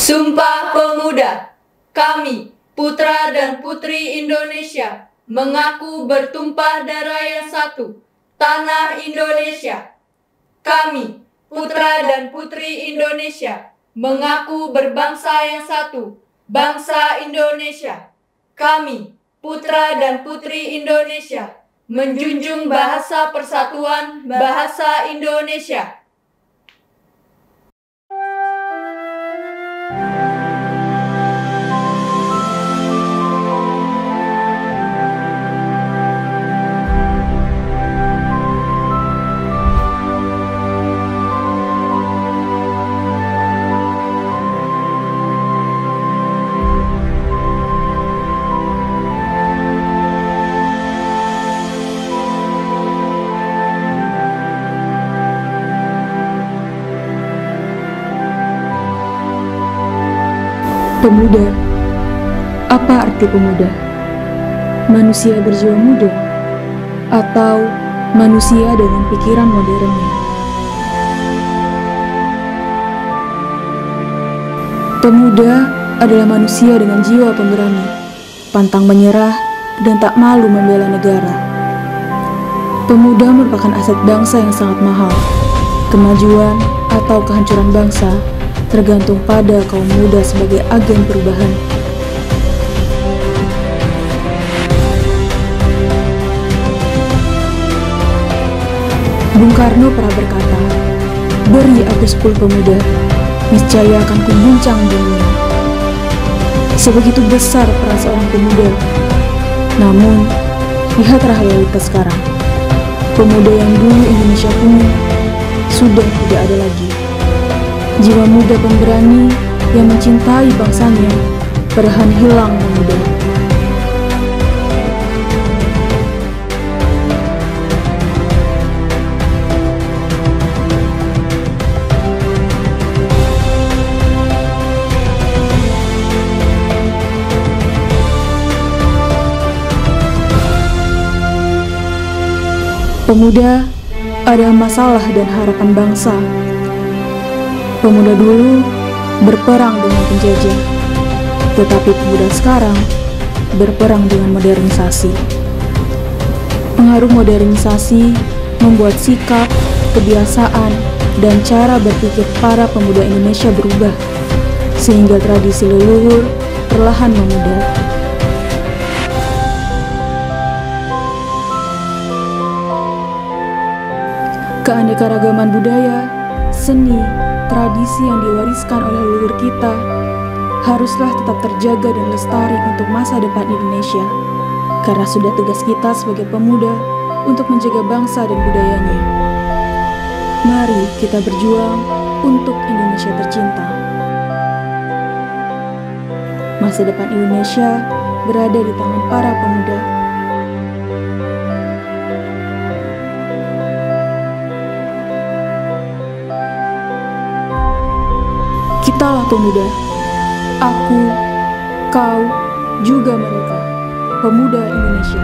Sumpah Pemuda. Kami, putra dan putri Indonesia, mengaku bertumpah darah yang satu, tanah Indonesia. Kami, putra dan putri Indonesia, mengaku berbangsa yang satu, bangsa Indonesia. Kami, putra dan putri Indonesia, menjunjung bahasa persatuan, bahasa Indonesia. Pemuda. Apa arti pemuda? Manusia berjiwa muda atau manusia dengan pikiran modernnya? Pemuda adalah manusia dengan jiwa pemberani, pantang menyerah dan tak malu membela negara. Pemuda merupakan aset bangsa yang sangat mahal. Kemajuan atau kehancuran bangsa tergantung pada kaum muda sebagai agen perubahan. Bung Karno pernah berkata, "Beri aku 10 pemuda, niscaya akan kuguncang dunia." Sebegitu besar peran seorang pemuda. Namun, lihatlah realitas sekarang. Pemuda yang dulu Indonesia punya sudah tidak ada lagi. Jiwa muda pemberani yang mencintai bangsanya perlahan hilang memudar. Pemuda adalah masalah dan harapan bangsa. Pemuda dulu berperang dengan penjajah, tetapi pemuda sekarang berperang dengan modernisasi. Pengaruh modernisasi membuat sikap, kebiasaan, dan cara berpikir para pemuda Indonesia berubah, sehingga tradisi leluhur perlahan memudar. Keanekaragaman budaya, seni, tradisi yang diwariskan oleh leluhur kita haruslah tetap terjaga dan lestari untuk masa depan Indonesia, karena sudah tugas kita sebagai pemuda untuk menjaga bangsa dan budayanya. Mari kita berjuang untuk Indonesia tercinta. Masa depan Indonesia berada di tangan para pemuda. Kitalah pemuda, aku, kau, juga mereka, pemuda Indonesia.